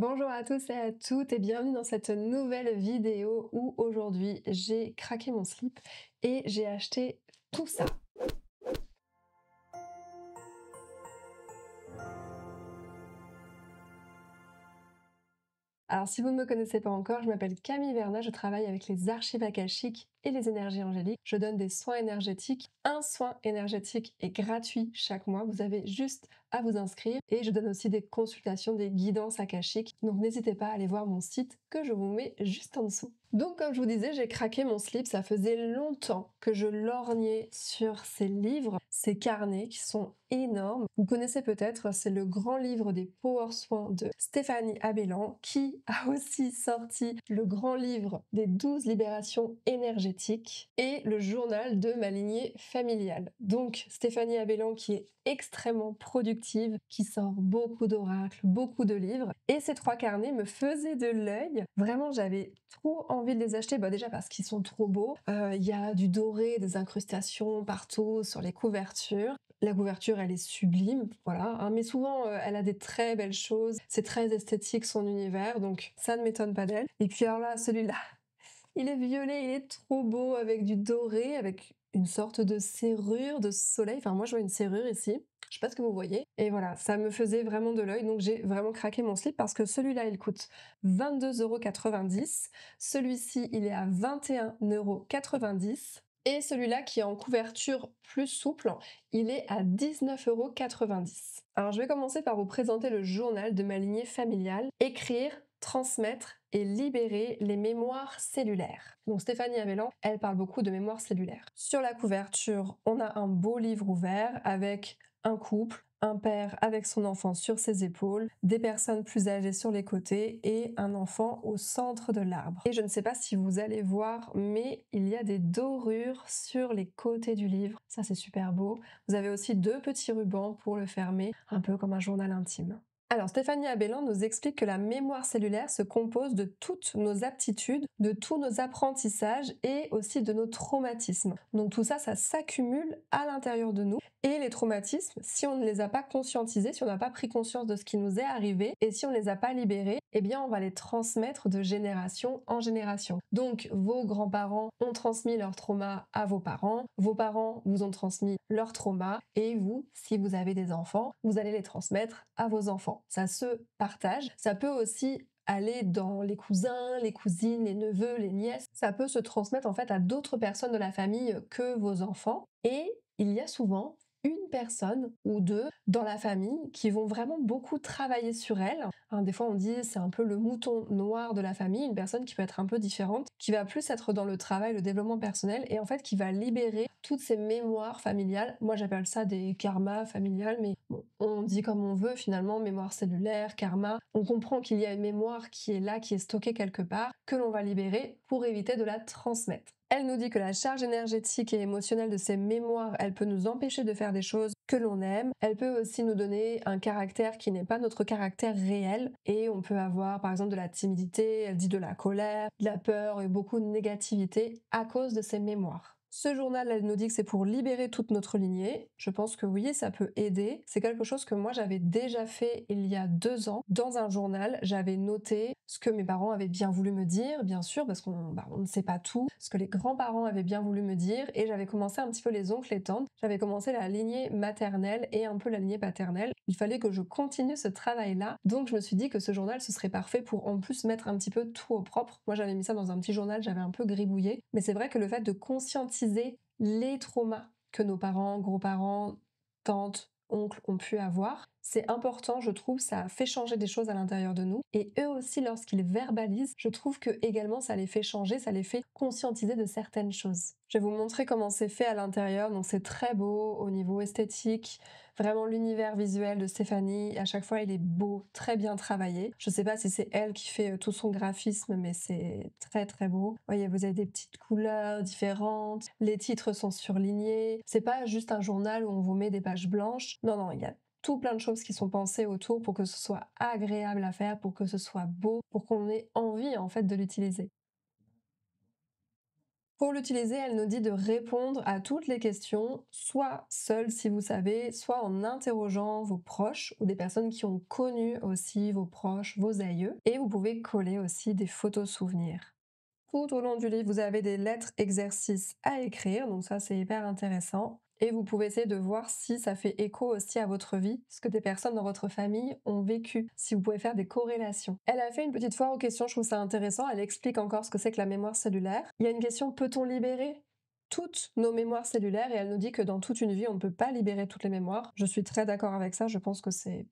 Bonjour à tous et à toutes et bienvenue dans cette nouvelle vidéo où aujourd'hui j'ai craqué mon slip et j'ai acheté tout ça. Alors si vous ne me connaissez pas encore, je m'appelle Camille Verna, je travaille avec les archives akashiques et les énergies angéliques. Je donne des soins énergétiques. Un soin énergétique est gratuit chaque mois, vous avez juste à vous inscrire. Et je donne aussi des consultations, des guidances akashiques. Donc n'hésitez pas à aller voir mon site que je vous mets juste en dessous. Donc comme je vous disais, j'ai craqué mon slip, ça faisait longtemps que je lorgnais sur ces livres, ces carnets qui sont énormes. Vous connaissez peut-être, c'est le grand livre des Power Soins de Stéphanie Abellan qui a aussi sorti le grand livre des 12 libérations énergétiques et le journal de ma lignée familiale. Donc Stéphanie Abellan qui est extrêmement productive, qui sort beaucoup d'oracles, beaucoup de livres. Et ces trois carnets me faisaient de l'œil. Vraiment, j'avais trop envie de les acheter. Bah déjà parce qu'ils sont trop beaux. Il y a du doré, des incrustations partout sur les couvertures. La couverture, elle est sublime, voilà. Hein, mais souvent, elle a des très belles choses. C'est très esthétique son univers, donc ça ne m'étonne pas d'elle. Et puis alors là, celui-là, il est violet, il est trop beau avec du doré, avec une sorte de serrure de soleil. Enfin, moi, je vois une serrure ici. Je sais pas ce que vous voyez. Et voilà, ça me faisait vraiment de l'œil. Donc, j'ai vraiment craqué mon slip parce que celui-là, il coûte 22,90 €. Celui-ci, il est à 21,90 €. Et celui-là, qui est en couverture plus souple, il est à 19,90 €. Alors, je vais commencer par vous présenter le journal de ma lignée familiale. Écrire, transmettre et libérer les mémoires cellulaires. Donc Stéphanie Avellan, elle parle beaucoup de mémoire cellulaire. Sur la couverture, on a un beau livre ouvert avec un couple, un père avec son enfant sur ses épaules, des personnes plus âgées sur les côtés et un enfant au centre de l'arbre. Et je ne sais pas si vous allez voir, mais il y a des dorures sur les côtés du livre. Ça, c'est super beau. Vous avez aussi deux petits rubans pour le fermer, un peu comme un journal intime. Alors Stéphanie Abellan nous explique que la mémoire cellulaire se compose de toutes nos aptitudes, de tous nos apprentissages et aussi de nos traumatismes. Donc tout ça, ça s'accumule à l'intérieur de nous. Et les traumatismes, si on ne les a pas conscientisés, si on n'a pas pris conscience de ce qui nous est arrivé et si on ne les a pas libérés, eh bien on va les transmettre de génération en génération. Donc vos grands-parents ont transmis leur trauma à vos parents vous ont transmis leur trauma et vous, si vous avez des enfants, vous allez les transmettre à vos enfants. Ça se partage. Ça peut aussi aller dans les cousins, les cousines, les neveux, les nièces. Ça peut se transmettre en fait à d'autres personnes de la famille que vos enfants. Et il y a souvent une personne ou deux dans la famille qui vont vraiment beaucoup travailler sur elle. Hein, des fois on dit c'est un peu le mouton noir de la famille, une personne qui peut être un peu différente, qui va plus être dans le travail, le développement personnel et en fait qui va libérer toutes ces mémoires familiales. Moi j'appelle ça des karmas familiales, mais bon, on dit comme on veut finalement, mémoire cellulaire, karma. On comprend qu'il y a une mémoire qui est là, qui est stockée quelque part, que l'on va libérer pour éviter de la transmettre. Elle nous dit que la charge énergétique et émotionnelle de ces mémoires, elle peut nous empêcher de faire des choses que l'on aime. Elle peut aussi nous donner un caractère qui n'est pas notre caractère réel. Et on peut avoir par exemple de la timidité, elle dit de la colère, de la peur et beaucoup de négativité à cause de ces mémoires. Ce journal, elle nous dit que c'est pour libérer toute notre lignée. Je pense que oui, ça peut aider. C'est quelque chose que moi j'avais déjà fait il y a 2 ans. Dans un journal, j'avais noté ce que mes parents avaient bien voulu me dire, bien sûr, parce qu'on on ne sait pas tout, ce que les grands-parents avaient bien voulu me dire, et j'avais commencé un petit peu les oncles et tantes. J'avais commencé la lignée maternelle et un peu la lignée paternelle. Il fallait que je continue ce travail-là. Donc je me suis dit que ce journal, ce serait parfait pour en plus mettre un petit peu tout au propre. Moi j'avais mis ça dans un petit journal, j'avais un peu gribouillé. Mais c'est vrai que le fait de conscientiser les traumas que nos parents, gros-parents, tantes, oncles ont pu avoir, c'est important, je trouve, ça fait changer des choses à l'intérieur de nous. Et eux aussi, lorsqu'ils verbalisent, je trouve que également ça les fait changer, ça les fait conscientiser de certaines choses. Je vais vous montrer comment c'est fait à l'intérieur, donc c'est très beau au niveau esthétique, vraiment l'univers visuel de Stéphanie, à chaque fois il est beau, très bien travaillé. Je sais pas si c'est elle qui fait tout son graphisme, mais c'est très très beau. Voyez, vous avez des petites couleurs différentes, les titres sont surlignés, c'est pas juste un journal où on vous met des pages blanches, non non, il y a tout plein de choses qui sont pensées autour pour que ce soit agréable à faire, pour que ce soit beau, pour qu'on ait envie en fait de l'utiliser. Pour l'utiliser, elle nous dit de répondre à toutes les questions, soit seul si vous savez, soit en interrogeant vos proches ou des personnes qui ont connu aussi vos proches, vos aïeux. Et vous pouvez coller aussi des photos souvenirs. Tout au long du livre, vous avez des lettres exercices à écrire, donc ça c'est hyper intéressant. Et vous pouvez essayer de voir si ça fait écho aussi à votre vie, ce que des personnes dans votre famille ont vécu, si vous pouvez faire des corrélations. Elle a fait une petite foire aux questions, je trouve ça intéressant, elle explique encore ce que c'est que la mémoire cellulaire. Il y a une question, peut-on libérer toutes nos mémoires cellulaires? Et elle nous dit que dans toute une vie, on ne peut pas libérer toutes les mémoires. Je suis très d'accord avec ça, je pense que c'est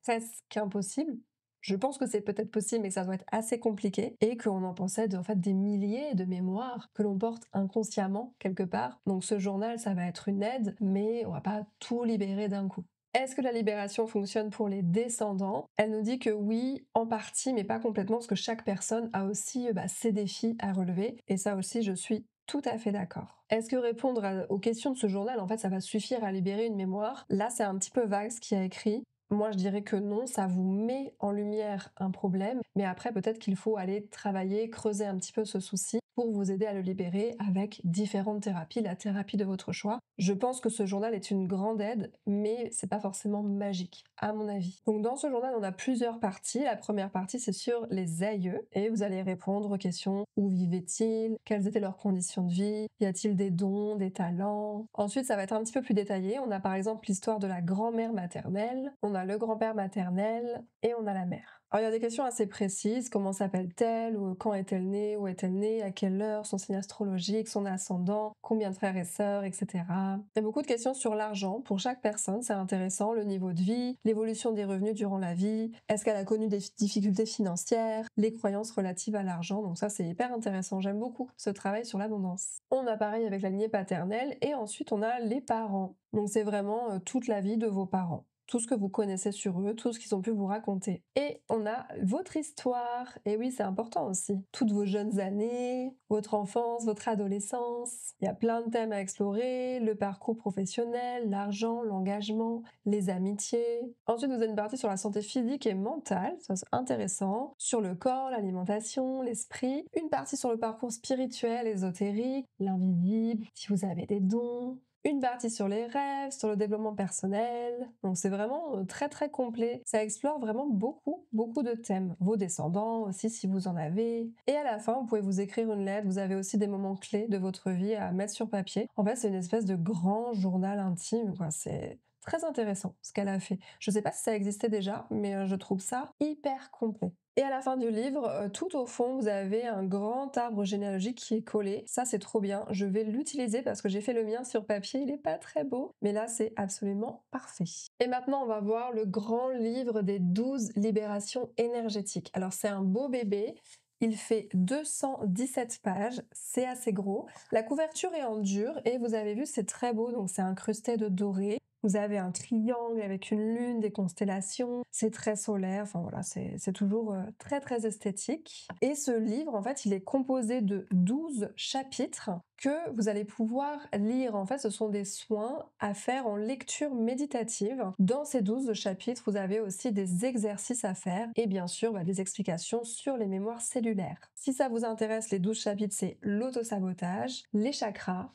presque impossible. Je pense que c'est peut-être possible, mais que ça doit être assez compliqué et qu'on en possède en fait des milliers de mémoires que l'on porte inconsciemment quelque part. Donc ce journal, ça va être une aide, mais on va pas tout libérer d'un coup. Est-ce que la libération fonctionne pour les descendants? Elle nous dit que oui, en partie, mais pas complètement, parce que chaque personne a aussi ses défis à relever. Et ça aussi, je suis tout à fait d'accord. Est-ce que répondre aux questions de ce journal, en fait, ça va suffire à libérer une mémoire? Là, c'est un petit peu vague ce qui a écrit. Moi, je dirais que non, ça vous met en lumière un problème, mais après, peut-être qu'il faut aller travailler, creuser un petit peu ce souci pour vous aider à le libérer avec différentes thérapies, la thérapie de votre choix. Je pense que ce journal est une grande aide, mais c'est pas forcément magique, à mon avis. Donc, dans ce journal, on a plusieurs parties. La première partie, c'est sur les aïeux, et vous allez répondre aux questions: où vivaient-ils? Quelles étaient leurs conditions de vie? Y a-t-il des dons, des talents? Ensuite, ça va être un petit peu plus détaillé. On a par exemple l'histoire de la grand-mère maternelle, on a le grand-père maternel et on a la mère. Alors il y a des questions assez précises, comment s'appelle-t-elle, ou quand est-elle née, où est-elle née, à quelle heure, son signe astrologique, son ascendant, combien de frères et sœurs, etc. Il y a beaucoup de questions sur l'argent pour chaque personne, c'est intéressant, le niveau de vie, l'évolution des revenus durant la vie, est-ce qu'elle a connu des difficultés financières, les croyances relatives à l'argent, donc ça c'est hyper intéressant, j'aime beaucoup ce travail sur l'abondance. On a pareil avec la lignée paternelle et ensuite on a les parents, donc c'est vraiment toute la vie de vos parents. Tout ce que vous connaissez sur eux, tout ce qu'ils ont pu vous raconter. Et on a votre histoire, et oui c'est important aussi, toutes vos jeunes années, votre enfance, votre adolescence. Il y a plein de thèmes à explorer, le parcours professionnel, l'argent, l'engagement, les amitiés. Ensuite vous avez une partie sur la santé physique et mentale, ça c'est intéressant, sur le corps, l'alimentation, l'esprit, une partie sur le parcours spirituel, ésotérique, l'invisible, si vous avez des dons, une partie sur les rêves, sur le développement personnel. Donc c'est vraiment très très complet. Ça explore vraiment beaucoup de thèmes. Vos descendants aussi si vous en avez. Et à la fin, vous pouvez vous écrire une lettre. Vous avez aussi des moments clés de votre vie à mettre sur papier. En fait, c'est une espèce de grand journal intime, quoi. C'est très intéressant ce qu'elle a fait. Je sais pas si ça existait déjà, mais je trouve ça hyper complet. Et à la fin du livre, tout au fond, vous avez un grand arbre généalogique qui est collé. Ça, c'est trop bien. Je vais l'utiliser parce que j'ai fait le mien sur papier. Il n'est pas très beau, mais là, c'est absolument parfait. Et maintenant, on va voir le grand livre des 12 libérations énergétiques. Alors, c'est un beau bébé. Il fait 217 pages, c'est assez gros. La couverture est en dur et vous avez vu, c'est très beau, donc c'est incrusté de doré. Vous avez un triangle avec une lune, des constellations, c'est très solaire, enfin voilà, c'est toujours très très esthétique. Et ce livre, en fait, il est composé de 12 chapitres que vous allez pouvoir lire. En fait, ce sont des soins à faire en lecture méditative. Dans ces 12 chapitres, vous avez aussi des exercices à faire et bien sûr des explications sur les mémoires cellulaires. Si ça vous intéresse, les 12 chapitres, c'est l'autosabotage, les chakras,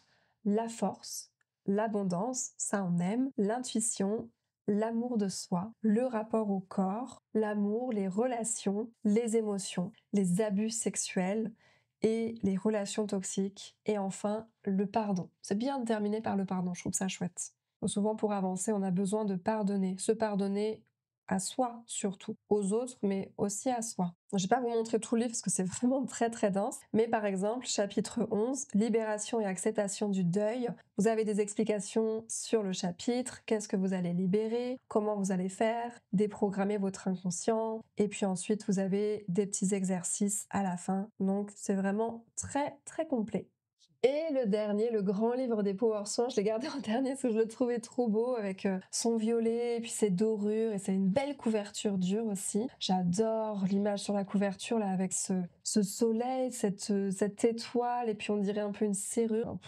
la force, l'abondance, ça on aime, l'intuition, l'amour de soi, le rapport au corps, l'amour, les relations, les émotions, les abus sexuels et les relations toxiques, et enfin le pardon. C'est bien de terminer par le pardon, je trouve ça chouette. Souvent pour avancer, on a besoin de pardonner, se pardonner à soi surtout, aux autres, mais aussi à soi. Je vais pas vous montrer tout le livre parce que c'est vraiment très très dense, mais par exemple, chapitre 11, libération et acceptation du deuil. Vous avez des explications sur le chapitre, qu'est-ce que vous allez libérer, comment vous allez faire, déprogrammer votre inconscient, et puis ensuite vous avez des petits exercices à la fin. Donc c'est vraiment très très complet. Et le dernier, le grand livre des Power Soins, je l'ai gardé en dernier parce que je le trouvais trop beau avec son violet et puis ses dorures, et c'est une belle couverture dure aussi. J'adore l'image sur la couverture là avec ce soleil, cette étoile, et puis on dirait un peu une serrure.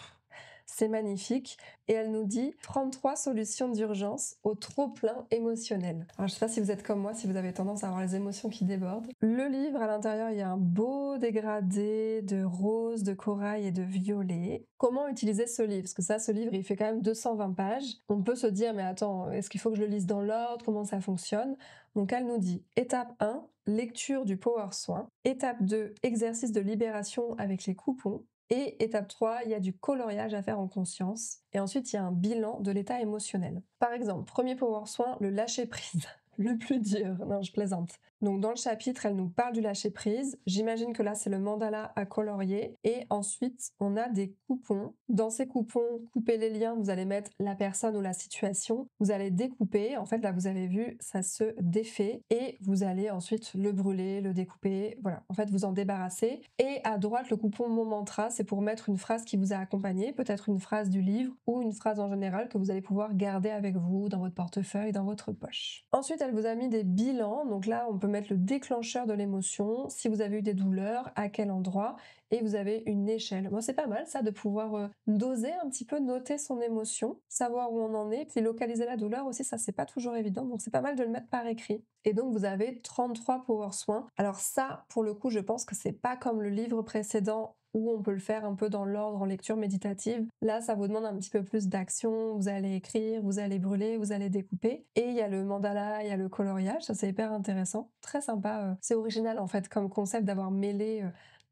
c'est magnifique. Et elle nous dit 33 solutions d'urgence au trop-plein émotionnel. Alors je sais pas si vous êtes comme moi, si vous avez tendance à avoir les émotions qui débordent. Le livre, à l'intérieur, il y a un beau dégradé de rose, de corail et de violet. Comment utiliser ce livre? Parce que ça, ce livre, il fait quand même 220 pages. On peut se dire, mais attends, est-ce qu'il faut que je le lise dans l'ordre? Comment ça fonctionne? Donc elle nous dit, étape 1, lecture du Power Soin. Étape 2, exercice de libération avec les coupons. Et étape 3, il y a du coloriage à faire en conscience. Et ensuite, il y a un bilan de l'état émotionnel. Par exemple, premier Power Soin, le lâcher prise. Le plus dur. Non, je plaisante. Donc dans le chapitre, elle nous parle du lâcher prise. J'imagine que là, c'est le mandala à colorier. Et ensuite, on a des coupons. Dans ces coupons, coupez les liens, vous allez mettre la personne ou la situation. Vous allez découper. En fait, là, vous avez vu, ça se défait. Et vous allez ensuite le brûler, le découper. Voilà, en fait, vous en débarrassez. Et à droite, le coupon Mon Mantra, c'est pour mettre une phrase qui vous a accompagné, peut-être une phrase du livre ou une phrase en général que vous allez pouvoir garder avec vous dans votre portefeuille, dans votre poche. Ensuite, elle vous a mis des bilans. Donc là, on peut mettre le déclencheur de l'émotion, si vous avez eu des douleurs, à quel endroit, et vous avez une échelle. Moi, c'est pas mal ça de pouvoir doser un petit peu, noter son émotion, savoir où on en est, puis localiser la douleur aussi, ça c'est pas toujours évident, donc c'est pas mal de le mettre par écrit. Et donc vous avez 33 power soins. Alors ça, pour le coup, je pense que c'est pas comme le livre précédent où on peut le faire un peu dans l'ordre en lecture méditative. Là, ça vous demande un petit peu plus d'action, vous allez écrire, vous allez brûler, vous allez découper. Et il y a le mandala, il y a le coloriage, ça c'est hyper intéressant, très sympa. C'est original en fait comme concept d'avoir mêlé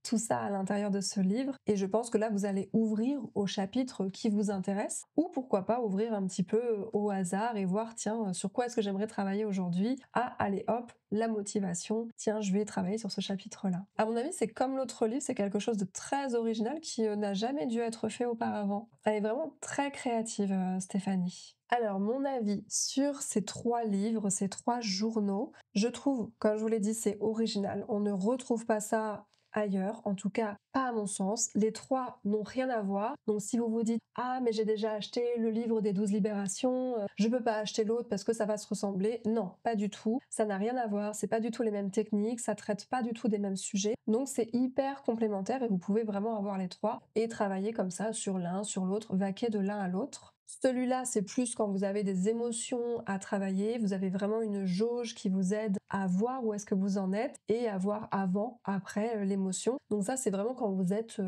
tout ça à l'intérieur de ce livre. Et je pense que là, vous allez ouvrir au chapitre qui vous intéresse, ou pourquoi pas ouvrir un petit peu au hasard et voir, tiens, sur quoi est-ce que j'aimerais travailler aujourd'hui? Ah, allez hop, la motivation, tiens, je vais travailler sur ce chapitre-là. À mon avis, c'est comme l'autre livre, c'est quelque chose de très original qui n'a jamais dû être fait auparavant. Elle est vraiment très créative, Stéphanie. Alors, mon avis sur ces 3 livres, ces 3 journaux, je trouve, comme je vous l'ai dit, c'est original. On ne retrouve pas ça ailleurs, en tout cas pas à mon sens. Les 3 n'ont rien à voir. Donc si vous vous dites «Ah mais j'ai déjà acheté le livre des 12 libérations, je peux pas acheter l'autre parce que ça va se ressembler», non, pas du tout. Ça n'a rien à voir, c'est pas du tout les mêmes techniques, ça traite pas du tout des mêmes sujets. Donc c'est hyper complémentaire et vous pouvez vraiment avoir les 3 et travailler comme ça sur l'un, sur l'autre, vaquer de l'un à l'autre. Celui-là, c'est plus quand vous avez des émotions à travailler, vous avez vraiment une jauge qui vous aide à voir où est-ce que vous en êtes et à voir avant, après l'émotion. Donc ça, c'est vraiment quand vous êtes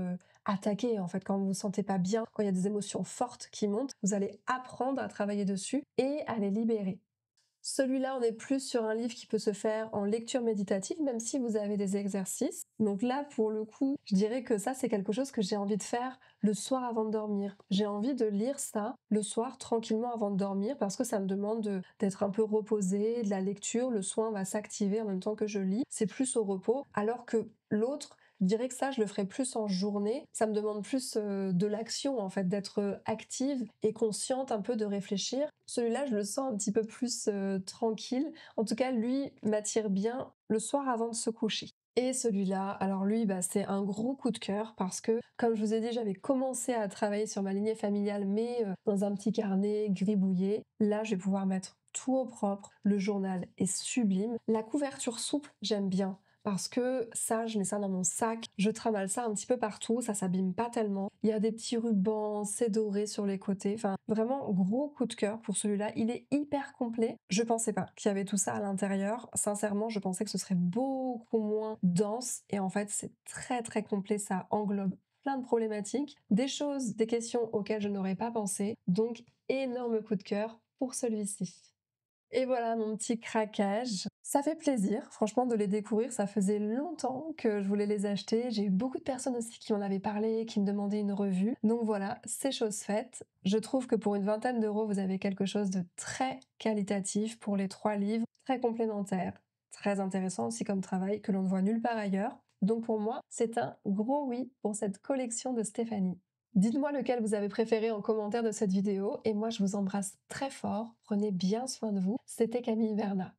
attaqué, en fait, quand vous vous sentez pas bien, quand il y a des émotions fortes qui montent, vous allez apprendre à travailler dessus et à les libérer. Celui-là, on est plus sur un livre qui peut se faire en lecture méditative, même si vous avez des exercices. Donc là, pour le coup, je dirais que ça, c'est quelque chose que j'ai envie de faire le soir avant de dormir. J'ai envie de lire ça le soir tranquillement avant de dormir parce que ça me demande d'être un peu reposée, de la lecture, le soin va s'activer en même temps que je lis. C'est plus au repos, alors que l'autre, je dirais que ça, je le ferai plus en journée. Ça me demande plus de l'action, en fait, d'être active et consciente un peu de réfléchir. Celui-là, je le sens un petit peu plus tranquille. En tout cas, lui m'attire bien le soir avant de se coucher. Et celui-là, alors lui, c'est un gros coup de cœur parce que, comme je vous ai dit, j'avais commencé à travailler sur ma lignée familiale, mais dans un petit carnet gribouillé. Là, je vais pouvoir mettre tout au propre. Le journal est sublime. La couverture souple, j'aime bien. Parce que ça, je mets ça dans mon sac, je trimballe ça un petit peu partout, ça s'abîme pas tellement. Il y a des petits rubans, c'est doré sur les côtés. Enfin, vraiment gros coup de cœur pour celui-là. Il est hyper complet. Je pensais pas qu'il y avait tout ça à l'intérieur. Sincèrement, je pensais que ce serait beaucoup moins dense. Et en fait, c'est très très complet. Ça englobe plein de problématiques, des choses, des questions auxquelles je n'aurais pas pensé. Donc, énorme coup de cœur pour celui-ci. Et voilà mon petit craquage. Ça fait plaisir, franchement, de les découvrir. Ça faisait longtemps que je voulais les acheter. J'ai eu beaucoup de personnes aussi qui m'en avaient parlé, qui me demandaient une revue. Donc voilà, c'est chose faite. Je trouve que pour une vingtaine d'euros, vous avez quelque chose de très qualitatif pour les 3 livres, très complémentaires, très intéressant aussi comme travail que l'on ne voit nulle part ailleurs. Donc pour moi, c'est un gros oui pour cette collection de Stéphanie. Dites-moi lequel vous avez préféré en commentaire de cette vidéo et moi je vous embrasse très fort. Prenez bien soin de vous. C'était Camille Verna.